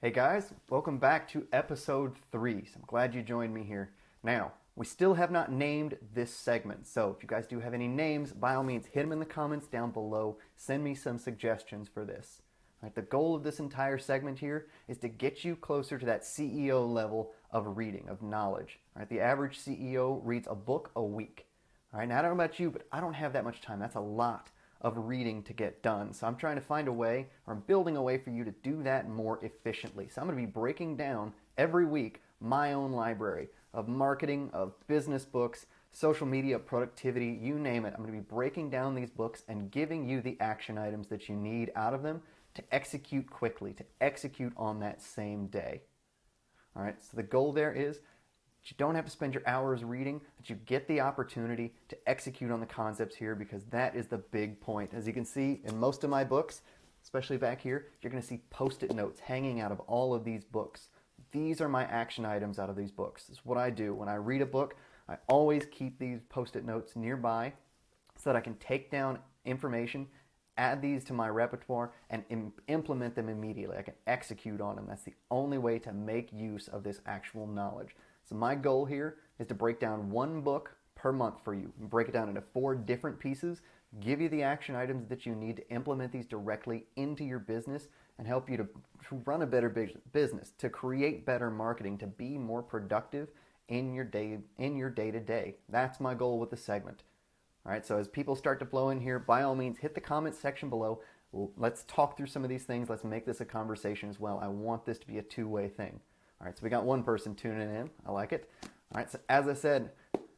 Hey guys, welcome back to episode 3. So I'm glad you joined me here. Now, we still have not named this segment, so if you guys do have any names, by all means hit them in the comments down below. Send me some suggestions for this. All right, the goal of this entire segment here is to get you closer to that CEO level of reading, of knowledge. All right, the average CEO reads a book a week. All right, now I don't know about you, but I don't have that much time. That's a lot of reading to get done. So I'm trying to find a way, or I'm building a way for you to do that more efficiently. So I'm going to be breaking down every week my own library of marketing, of business books, social media, productivity, you name it. I'm going to be breaking down these books and giving you the action items that you need out of them to execute quickly, to execute on that same day. All right, so the goal there is that you don't have to spend your hours reading, that you get the opportunity to execute on the concepts here, because that is the big point. As you can see in most of my books, especially back here, you're going to see post-it notes hanging out of all of these books. These are my action items out of these books. This is what I do. When I read a book, I always keep these post-it notes nearby so that I can take down information, add these to my repertoire, and implement them immediately. I can execute on them. That's the only way to make use of this actual knowledge. So my goal here is to break down one book per month for you. Break it down into 4 different pieces, give you the action items that you need to implement these directly into your business, and help you to run a better business, to create better marketing, to be more productive in your day-to-day. That's my goal with the segment. All right, so as people start to flow in here, by all means, hit the comments section below. Let's talk through some of these things. Let's make this a conversation as well. I want this to be a two-way thing. All right, so we got one person tuning in. I like it. All right, so as I said,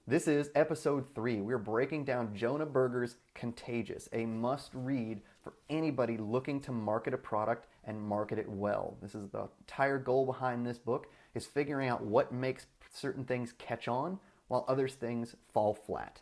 this is episode 3. We're breaking down Jonah Berger's Contagious, a must-read for anybody looking to market a product and market it well. This is the entire goal behind this book, is figuring out what makes certain things catch on while other things fall flat.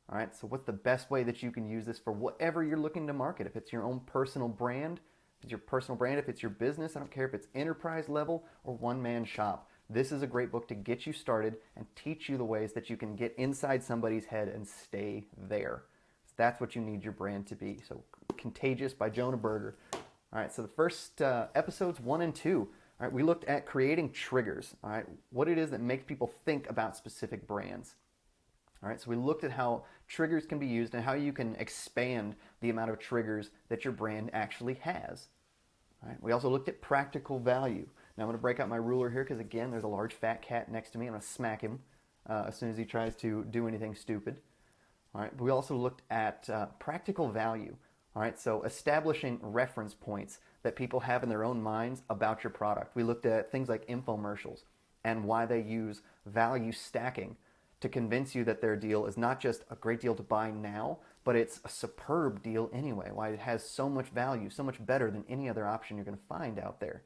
All right, so what's the best way that you can use this for whatever you're looking to market? If it's your own personal brand, if it's your business, I don't care if it's enterprise level or one-man shop. This is a great book to get you started and teach you the ways that you can get inside somebody's head and stay there. So that's what you need your brand to be. So Contagious by Jonah Berger. All right, so the first episodes 1 and 2, all right, we looked at creating triggers, all right, what it is that makes people think about specific brands. All right, so we looked at how triggers can be used and how you can expand the amount of triggers that your brand actually has. All right, we also looked at practical value. Now I'm going to break out my ruler here because, again, there's a large fat cat next to me. I'm going to smack him as soon as he tries to do anything stupid. All right, we also looked at practical value. All right, so establishing reference points that people have in their own minds about your product. We looked at things like infomercials and why they use value stacking to convince you that their deal is not just a great deal to buy now, but it's a superb deal anyway, why it has so much value, so much better than any other option you're going to find out there.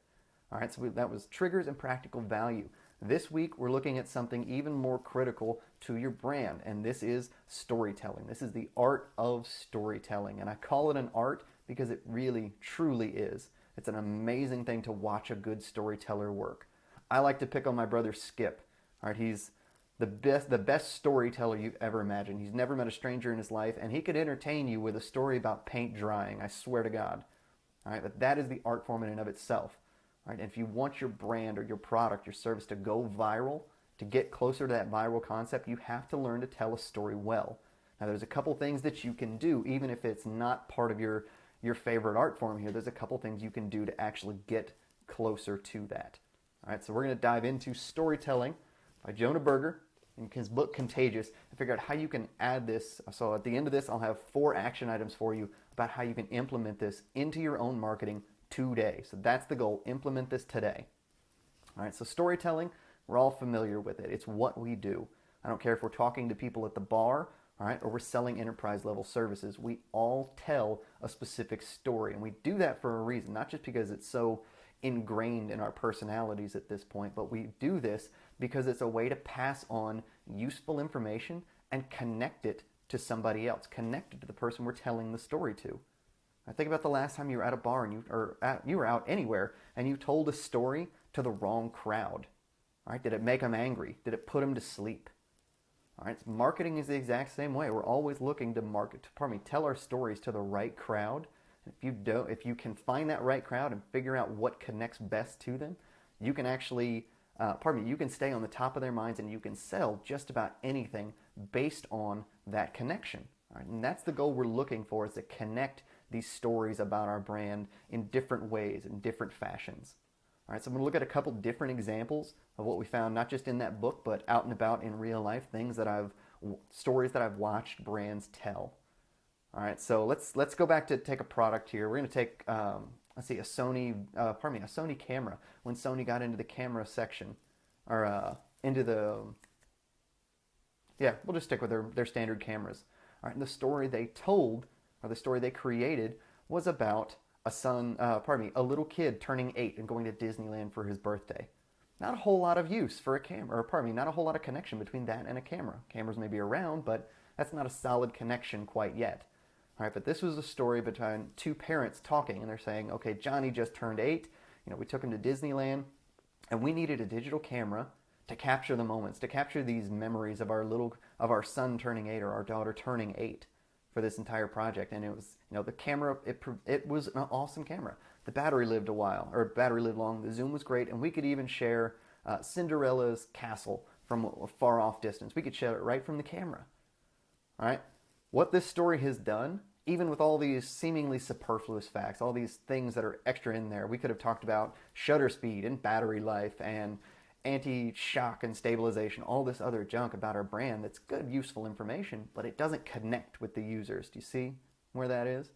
All right, so that was triggers and practical value. This week, we're looking at something even more critical to your brand, and this is storytelling. This is the art of storytelling, and I call it an art because it really, truly is. It's an amazing thing to watch a good storyteller work. I like to pick on my brother Skip. All right, he's the best storyteller you've ever imagined. He's never met a stranger in his life, and he could entertain you with a story about paint drying, I swear to God. All right, but that is the art form in and of itself. All right, and if you want your brand or your product, your service to go viral, to get closer to that viral concept, you have to learn to tell a story well. Now, there's a couple things that you can do, even if it's not part of your favorite art form here. There's a couple things you can do to actually get closer to that. All right, so we're going to dive into storytelling by Jonah Berger in his book Contagious, and figure out how you can add this. So at the end of this, I'll have 4 action items for you about how you can implement this into your own marketing today. So that's the goal. Implement this today. All right, so storytelling, we're all familiar with it. It's what we do. I don't care if we're talking to people at the bar, all right, or we're selling enterprise level services. We all tell a specific story, and we do that for a reason, not just because it's so ingrained in our personalities at this point, but we do this because it's a way to pass on useful information and connect it to somebody else, connect it to the person we're telling the story to. I think about the last time you were at a bar and you were out anywhere and you told a story to the wrong crowd. All right, did it make them angry? Did it put them to sleep? All right, so marketing is the exact same way. We're always looking to tell our stories to the right crowd If you can find that right crowd and figure out what connects best to them, you can actually, you can stay on the top of their minds and you can sell just about anything based on that connection. All right? And that's the goal we're looking for, is to connect these stories about our brand in different ways, in different fashions. All right, so I'm going to look at a couple different examples of what we found, not just in that book, but out and about in real life, stories that I've watched brands tell. All right, so let's go back to take a product here. We're going to take, a Sony camera. When Sony got into the camera section, or we'll just stick with their standard cameras. All right, and the story they told, or the story they created, was about a little kid turning 8 and going to Disneyland for his birthday. Not a whole lot of use for a camera, not a whole lot of connection between that and a camera. Cameras may be around, but that's not a solid connection quite yet. All right, but this was a story between two parents talking, and they're saying, okay, Johnny just turned 8. We took him to Disneyland, and we needed a digital camera to capture the moments, to capture these memories of our son turning 8 or our daughter turning 8 for this entire project. And it was, the camera, it was an awesome camera. The battery lived long, the zoom was great, and we could even share Cinderella's castle from a far off distance. We could share it right from the camera. All right, what this story has done, even with all these seemingly superfluous facts, all these things that are extra in there, we could have talked about shutter speed and battery life and anti-shock and stabilization, all this other junk about our brand that's good, useful information, but it doesn't connect with the users. Do you see where that is?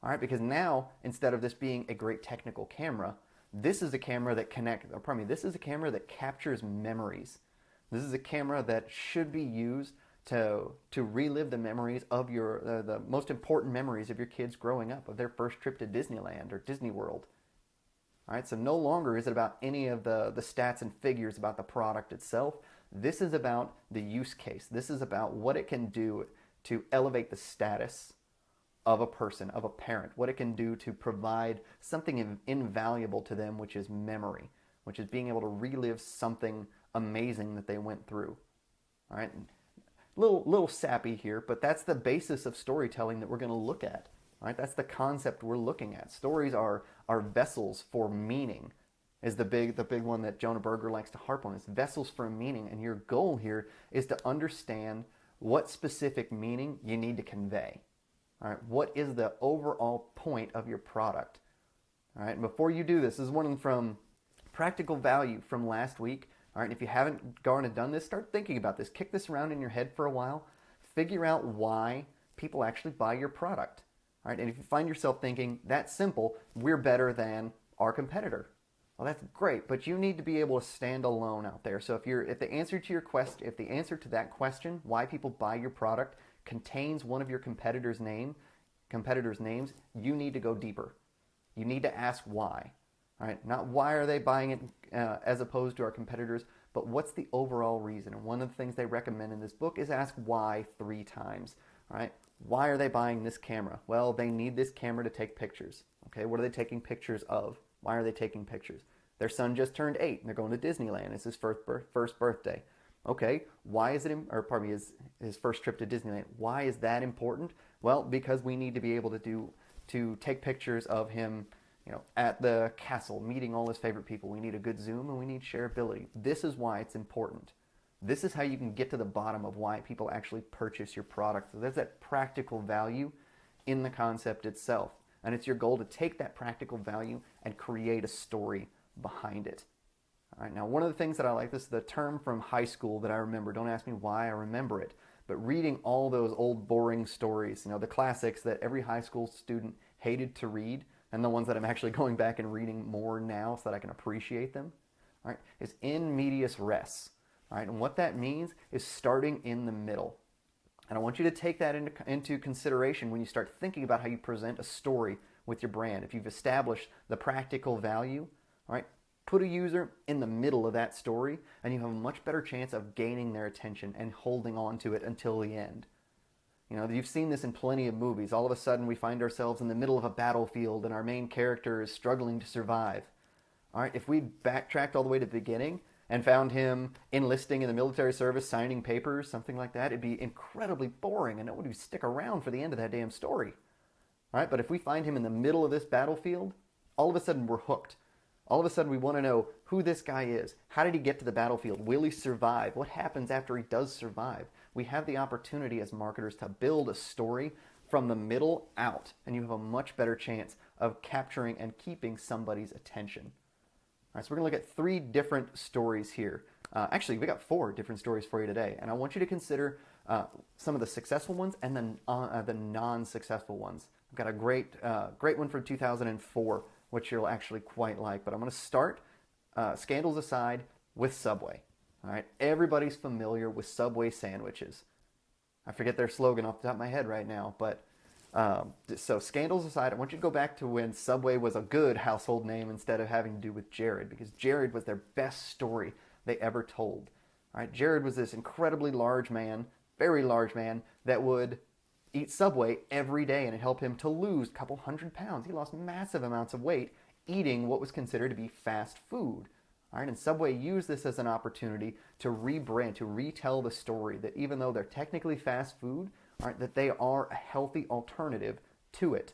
All right, because now, instead of this being a great technical camera, this is a camera that this is a camera that captures memories. This is a camera that should be used to relive the memories of the most important memories of your kids growing up, of their first trip to Disneyland or Disney World. All right, so no longer is it about any of the stats and figures about the product itself. This is about the use case. This is about what it can do to elevate the status of a person, of a parent, what it can do to provide something invaluable to them, which is memory, which is being able to relive something amazing that they went through. All right, little sappy here, but that's the basis of storytelling that we're going to look at. All right, that's the concept we're looking at. Stories are vessels for meaning, is the big one that Jonah Berger likes to harp on. It's vessels for meaning, and your goal here is to understand what specific meaning you need to convey. All right, what is the overall point of your product? All right, and before you do this is one from Practical Value from last week. All right, and if you haven't gone and done this, start thinking about this. Kick this around in your head for a while. Figure out why people actually buy your product. All right, and if you find yourself thinking, that's simple, we're better than our competitor. Well, that's great, but you need to be able to stand alone out there. So if the answer to that question, why people buy your product, contains one of your competitors' names, you need to go deeper. You need to ask why. All right, not why are they buying it as opposed to our competitors, but what's the overall reason? And one of the things they recommend in this book is ask why 3 times. All right, why are they buying this camera? Well, they need this camera to take pictures. Okay, what are they taking pictures of? Why are they taking pictures? Their son just turned 8 and they're going to Disneyland. It's his first birthday. Okay, why is it, his first trip to Disneyland. Why is that important? Well, because we need to be able to take pictures of him, at the castle, meeting all his favorite people. We need a good zoom and we need shareability. This is why it's important. This is how you can get to the bottom of why people actually purchase your product. So there's that practical value in the concept itself. And it's your goal to take that practical value and create a story behind it. All right, now one of the things that I like, this is the term from high school that I remember. Don't ask me why I remember it. But reading all those old boring stories, the classics that every high school student hated to read, and the ones that I'm actually going back and reading more now so that I can appreciate them, all right, is in medias res. All right, and what that means is starting in the middle. And I want you to take that into consideration when you start thinking about how you present a story with your brand. If you've established the practical value, all right, put a user in the middle of that story, and you have a much better chance of gaining their attention and holding on to it until the end. You've seen this in plenty of movies. All of a sudden, we find ourselves in the middle of a battlefield, and our main character is struggling to survive. All right, if we backtracked all the way to the beginning and found him enlisting in the military service, signing papers, something like that, it'd be incredibly boring, and nobody would stick around for the end of that damn story. All right, but if we find him in the middle of this battlefield, all of a sudden we're hooked. All of a sudden we want to know who this guy is. How did he get to the battlefield? Will he survive? What happens after he does survive? We have the opportunity as marketers to build a story from the middle out, and you have a much better chance of capturing and keeping somebody's attention. All right, so we're going to look at 3 different stories here. Actually, we got 4 different stories for you today, and I want you to consider some of the successful ones and then the non-successful ones. I've got a great one from 2004, which you'll actually quite like. But I'm going to start, scandals aside, with Subway. All right, everybody's familiar with Subway sandwiches. I forget their slogan off the top of my head right now, but so scandals aside, I want you to go back to when Subway was a good household name instead of having to do with Jared, because Jared was their best story they ever told. All right, Jared was this incredibly large man, very large man, that would eat Subway every day, and it helped him to lose a couple 100 pounds. He lost massive amounts of weight eating what was considered to be fast food. All right, and Subway used this as an opportunity to rebrand, to retell the story that even though they're technically fast food, all right, that they are a healthy alternative to it.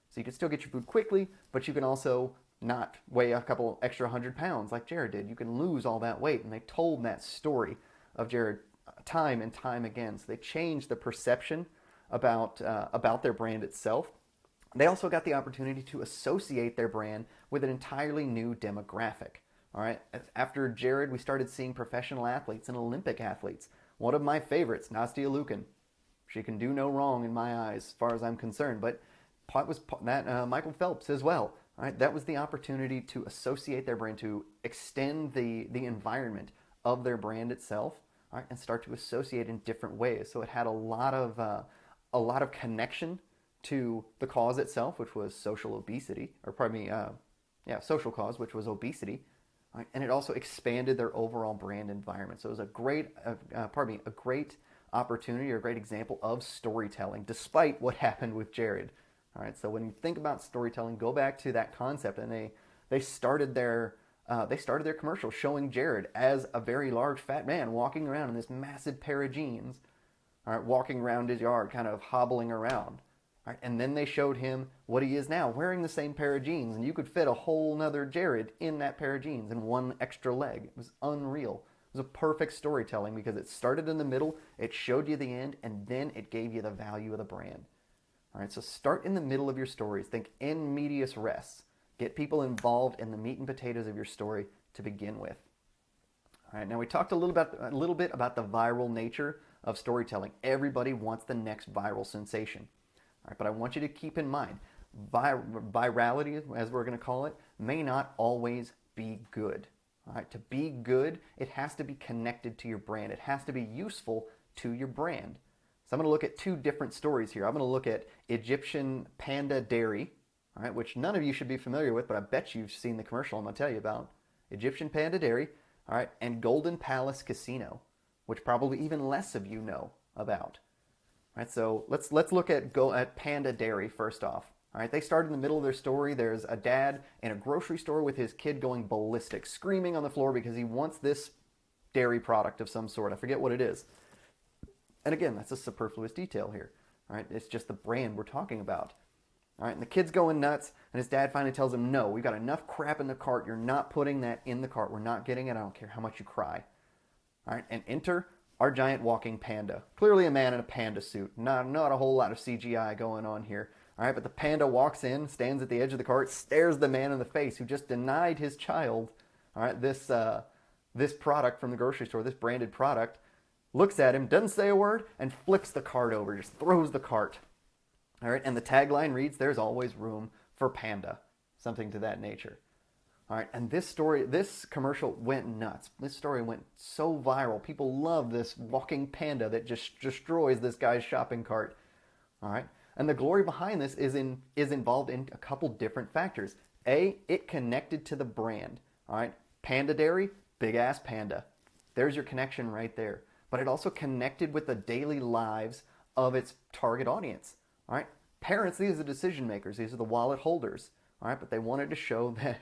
So you can still get your food quickly, but you can also not weigh a couple extra 100 pounds like Jared did. You can lose all that weight, and they told that story of Jared time and time again. So they changed the perception about their brand itself. They also got the opportunity to associate their brand with an entirely new demographic. All right. After Jared, we started seeing professional athletes and Olympic athletes. One of my favorites, Nastia Liukin. She can do no wrong in my eyes, as far as I'm concerned. But Michael Phelps as well. All right. That was the opportunity to associate their brand, to extend the environment of their brand itself, all right, and start to associate in different ways. So it had a lot of connection to the cause itself, which was social obesity, or pardon me, social cause, which was obesity. Right? And it also expanded their overall brand environment. So it was a great opportunity or a great example of storytelling, despite what happened with Jared. All right. So when you think about storytelling, go back to that concept, and they started their commercial showing Jared as a very large fat man walking around in this massive pair of jeans, all right, walking around his yard, kind of hobbling around. Right, and then they showed him what he is now, wearing the same pair of jeans, and you could fit a whole nother Jared in that pair of jeans and one extra leg. It was unreal. It was a perfect storytelling because it started in the middle, it showed you the end, and then it gave you the value of the brand. All right, so start in the middle of your stories. Think in medias res. Get people involved in the meat and potatoes of your story to begin with. All right, now we talked a little bit about the viral nature of storytelling. Everybody wants the next viral sensation. All right, but I want you to keep in mind, virality, as we're going to call it, may not always be good. All right, to be good, it has to be connected to your brand. It has to be useful to your brand. So I'm going to look at 2 different stories here. I'm going to look at Egyptian Panda Dairy, all right, which none of you should be familiar with, but I bet you've seen the commercial I'm going to tell you about. Egyptian Panda Dairy, all right, and Golden Palace Casino, which probably even less of you know about. All right, so let's look at Panda Dairy first off. All right, they start in the middle of their story. There's a dad in a grocery store with his kid going ballistic, screaming on the floor because he wants this dairy product of some sort. I forget what it is. And again, that's a superfluous detail here. All right, it's just the brand we're talking about. All right, and the kid's going nuts, and his dad finally tells him, no, we've got enough crap in the cart. You're not putting that in the cart. We're not getting it. I don't care how much you cry. All right, and enter our giant walking panda. Clearly a man in a panda suit. Not a whole lot of CGI going on here. All right, but the panda walks in, stands at the edge of the cart, stares the man in the face who just denied his child, all right, this product from the grocery store, this branded product, looks at him, doesn't say a word, and flips the cart over, just throws the cart. All right, and the tagline reads, "There's always room for panda," something to that nature. All right, and this commercial went nuts. This story went so viral. People love this walking panda that just destroys this guy's shopping cart. All right, and the glory behind this is involved in a couple different factors. A, it connected to the brand. All right, Panda Dairy, big ass panda. There's your connection right there. But it also connected with the daily lives of its target audience. All right, parents, these are the decision makers. These are the wallet holders. All right, but they wanted to show that,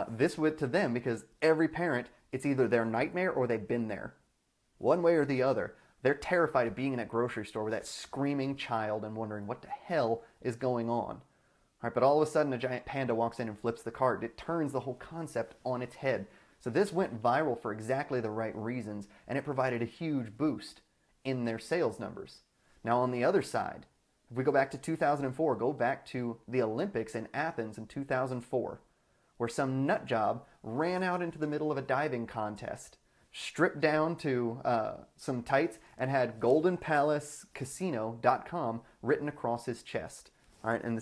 this went to them because every parent, it's either their nightmare or they've been there. One way or the other. They're terrified of being in that grocery store with that screaming child and wondering what the hell is going on. All right, but all of a sudden a giant panda walks in and flips the cart. It turns the whole concept on its head. So this went viral for exactly the right reasons, and it provided a huge boost in their sales numbers. Now on the other side, if we go back to 2004, go back to the Olympics in Athens in 2004, where some nut job ran out into the middle of a diving contest, stripped down to some tights, and had goldenpalacecasino.com written across his chest. All right, and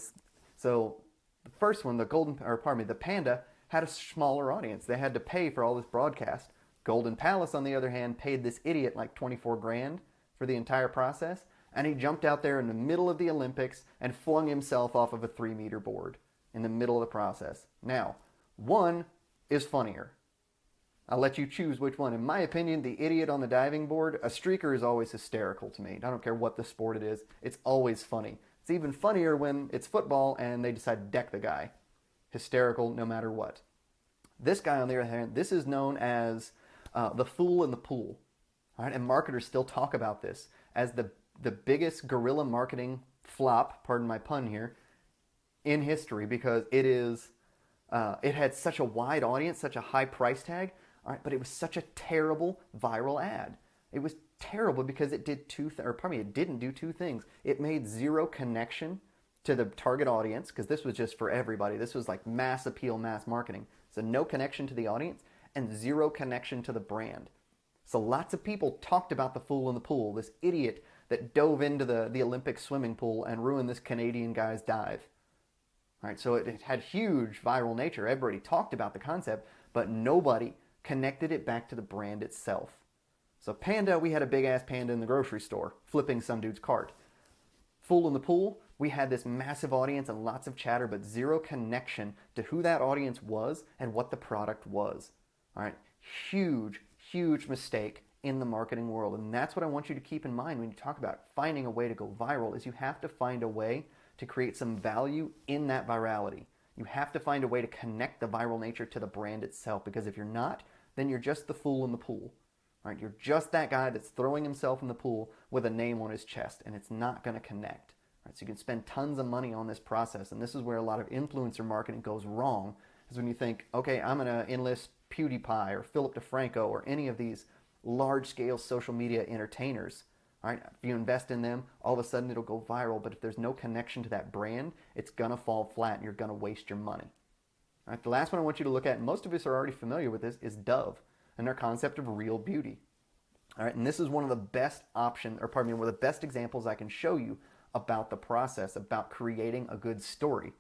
so the first one, the panda, had a smaller audience. They had to pay for all this broadcast. Golden Palace, on the other hand, paid this idiot like 24 grand for the entire process, and he jumped out there in the middle of the Olympics and flung himself off of a 3-meter board in the middle of the process. Now, one is funnier. I'll let you choose which one. In my opinion, the idiot on the diving board, a streaker, is always hysterical to me. I don't care what the sport it is. It's always funny. It's even funnier when it's football and they decide to deck the guy. Hysterical no matter what. This guy, on the other hand, this is known as the fool in the pool. All right, and marketers still talk about this as the biggest guerrilla marketing flop, pardon my pun here, in history, because it had such a wide audience, such a high price tag, all right, but it was such a terrible viral ad. It was terrible because it did it didn't do two things. It made zero connection to the target audience, because this was just for everybody. This was like mass appeal, mass marketing. So no connection to the audience and zero connection to the brand. So lots of people talked about the fool in the pool, this idiot that dove into the Olympic swimming pool and ruined this Canadian guy's dive. All right, so it had huge viral nature. Everybody talked about the concept, but nobody connected it back to the brand itself. So panda, we had a big-ass panda in the grocery store flipping some dude's cart. Fool in the pool, we had this massive audience and lots of chatter, but zero connection to who that audience was and what the product was. All right, huge, huge mistake in the marketing world. And that's what I want you to keep in mind when you talk about finding a way to go viral, is you have to find a way to create some value in that virality. You have to find a way to connect the viral nature to the brand itself, because if you're not, then you're just the fool in the pool. All right, you're just that guy that's throwing himself in the pool with a name on his chest, and it's not going to connect. All right, so you can spend tons of money on this process, and this is where a lot of influencer marketing goes wrong, is when you think, okay, I'm going to enlist PewDiePie or Philip DeFranco or any of these large-scale social media entertainers. All right, if you invest in them, all of a sudden it'll go viral, but if there's no connection to that brand, it's going to fall flat and you're going to waste your money. All right, the last one I want you to look at, and most of us are already familiar with this, is Dove and their concept of real beauty. All right, and this is one of the best one of the best examples I can show you about the process, about creating a good story.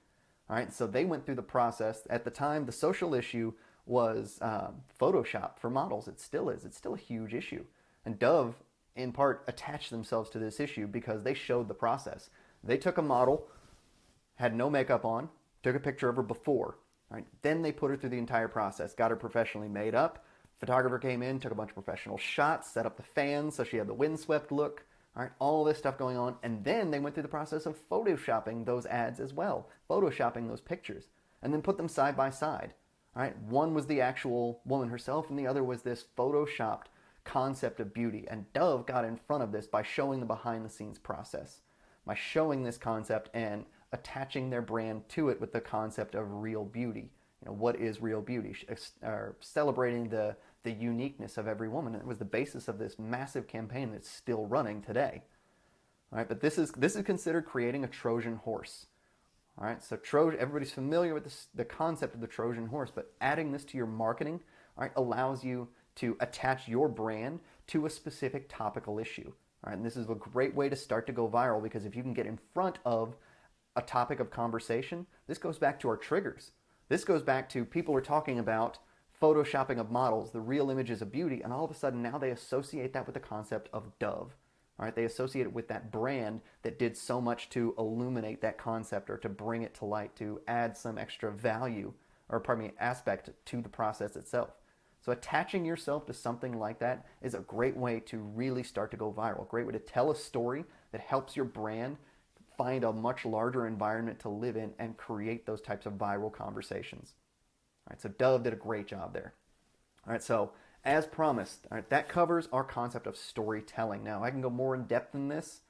All right, so they went through the process. At the time, the social issue was Photoshop for models. It still is. It's still a huge issue. And Dove, in part, attached themselves to this issue because they showed the process. They took a model, had no makeup on, took a picture of her before. All right, then they put her through the entire process, got her professionally made up. Photographer came in, took a bunch of professional shots, set up the fans so she had the windswept look. All right, all this stuff going on. And then they went through the process of photoshopping those ads as well, photoshopping those pictures, and then put them side by side. All right, one was the actual woman herself, and the other was this photoshopped concept of beauty. And Dove got in front of this by showing the behind-the-scenes process, by showing this concept and attaching their brand to it with the concept of real beauty. You know, what is real beauty? Celebrating the uniqueness of every woman. And it was the basis of this massive campaign that's still running today. All right, but this is considered creating a Trojan horse. All right, so everybody's familiar with the concept of the Trojan horse, but adding this to your marketing, all right, allows you to attach your brand to a specific topical issue. All right, and this is a great way to start to go viral, because if you can get in front of a topic of conversation, this goes back to our triggers. This goes back to people are talking about photoshopping of models, the real images of beauty, and all of a sudden now they associate that with the concept of Dove. All right, they associate it with that brand that did so much to illuminate that concept or to bring it to light, to add some extra value or aspect to the process itself. So attaching yourself to something like that is a great way to really start to go viral, a great way to tell a story that helps your brand find a much larger environment to live in and create those types of viral conversations. All right, so Dove did a great job there. All right, so as promised, all right, that covers our concept of storytelling. Now, I can go more in depth than this.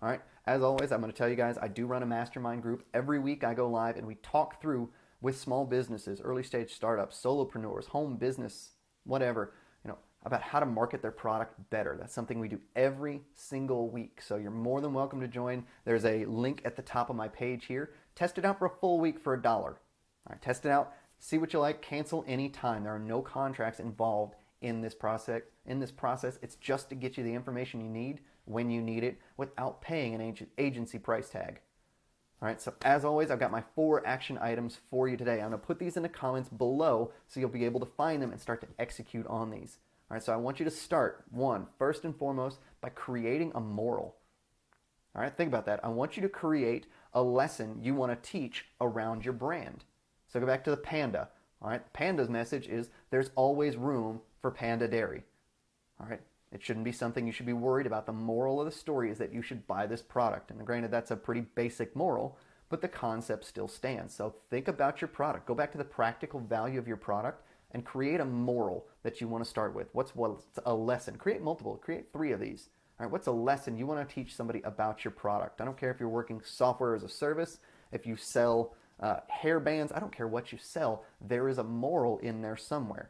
All right, as always, I'm going to tell you guys, I do run a mastermind group. Every week I go live and we talk through with small businesses, early stage startups, solopreneurs, home business, whatever, about how to market their product better. That's something we do every single week. So you're more than welcome to join. There's a link at the top of my page here. Test it out for a full week for $1. All right, test it out, see what you like, cancel anytime. There are no contracts involved in this process. It's just to get you the information you need when you need it without paying an agency price tag. All right, so as always, I've got my 4 action items for you today. I'm going to put these in the comments below so you'll be able to find them and start to execute on these. All right, so I want you to start, first and foremost, by creating a moral. All right, think about that. I want you to create a lesson you want to teach around your brand. So go back to the panda. All right, panda's message is there's always room for panda dairy. All right, it shouldn't be something you should be worried about. The moral of the story is that you should buy this product. And granted, that's a pretty basic moral, but the concept still stands. So think about your product. Go back to the practical value of your product and create a moral that you want to start with. What's a lesson? Create multiple. Create 3 of these. All right, what's a lesson you want to teach somebody about your product? I don't care if you're working software as a service, if you sell hair bands, I don't care what you sell. There is a moral in there somewhere.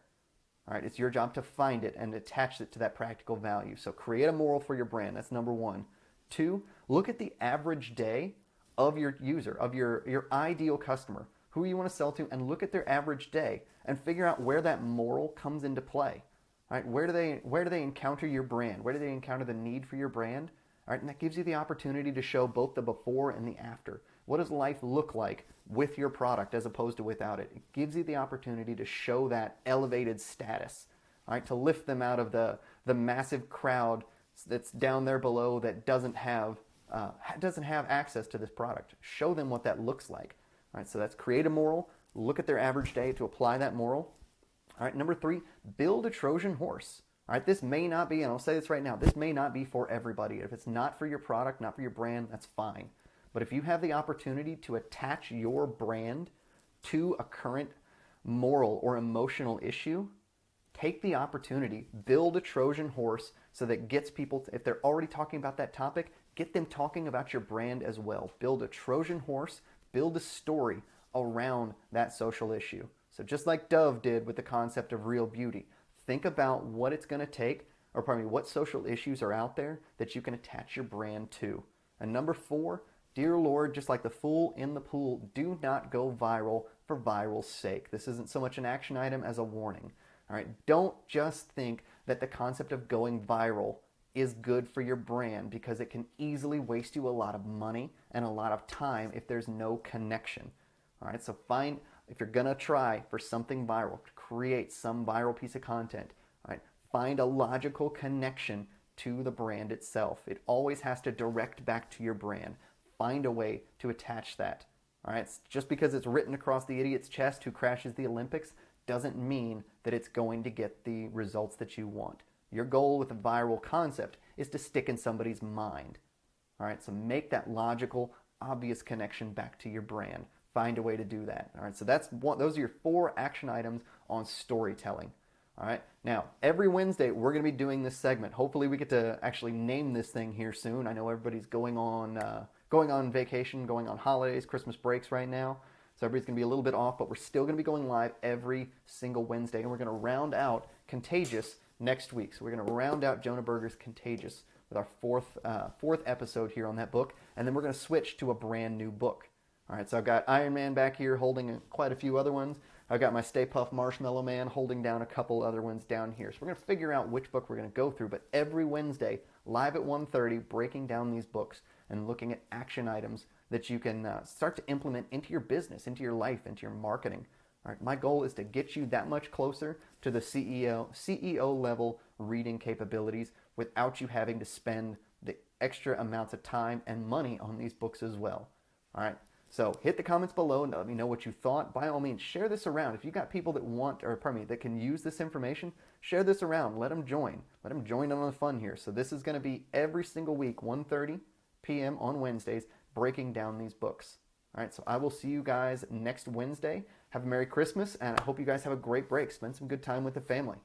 All right, it's your job to find it and attach it to that practical value. So create a moral for your brand. That's number 1. 2, look at the average day of your user, of your ideal customer, who you want to sell to, and look at their average day and figure out where that moral comes into play. All right, where do they encounter your brand? Where do they encounter the need for your brand? All right, and that gives you the opportunity to show both the before and the after. What does life look like with your product as opposed to without it? It gives you the opportunity to show that elevated status, all right, to lift them out of the massive crowd that's down there below that doesn't have access to this product. Show them what that looks like. All right, so that's create a moral, look at their average day to apply that moral. All right, number 3, build a Trojan horse. All right, this may not be, and I'll say this right now, this may not be for everybody. If it's not for your product, not for your brand, that's fine. But if you have the opportunity to attach your brand to a current moral or emotional issue, take the opportunity, build a Trojan horse so that gets people, if they're already talking about that topic, get them talking about your brand as well. Build a Trojan horse, build a story around that social issue. So just like Dove did with the concept of real beauty, think about what it's going to take, or pardon me, what social issues are out there that you can attach your brand to. And number 4, dear Lord, just like the fool in the pool, do not go viral for viral's sake. This isn't so much an action item as a warning. All right, don't just think that the concept of going viral is good for your brand, because it can easily waste you a lot of money and a lot of time if there's no connection. All right, so if you're going to try for something viral, create some viral piece of content, all right, find a logical connection to the brand itself. It always has to direct back to your brand. Find a way to attach that. All right, just because it's written across the idiot's chest who crashes the Olympics doesn't mean that it's going to get the results that you want. Your goal with a viral concept is to stick in somebody's mind. All right, so make that logical, obvious connection back to your brand. Find a way to do that. All right, so those are your 4 action items on storytelling. All right, now every Wednesday we're going to be doing this segment. Hopefully we get to actually name this thing here soon. I know everybody's going on vacation, going on holidays, Christmas breaks right now. So everybody's going to be a little bit off, but we're still going to be going live every single Wednesday, and we're going to round out Contagious next week. So we're going to round out Jonah Berger's Contagious with our fourth episode here on that book, and then we're going to switch to a brand new book. All right, so I've got Iron Man back here holding quite a few other ones. I've got my Stay Puft Marshmallow Man holding down a couple other ones down here. So we're going to figure out which book we're going to go through, but every Wednesday, live at 1:30, breaking down these books and looking at action items that you can start to implement into your business, into your life, into your marketing. All right, my goal is to get you that much closer to the CEO level reading capabilities without you having to spend the extra amounts of time and money on these books as well. All right, so hit the comments below and let me know what you thought. By all means, share this around. If you got people that can use this information, share this around. Let them join. Let them join in on the fun here. So this is going to be every single week, 1:30 p.m. on Wednesdays, breaking down these books. All right, so I will see you guys next Wednesday. Have a Merry Christmas, and I hope you guys have a great break. Spend some good time with the family.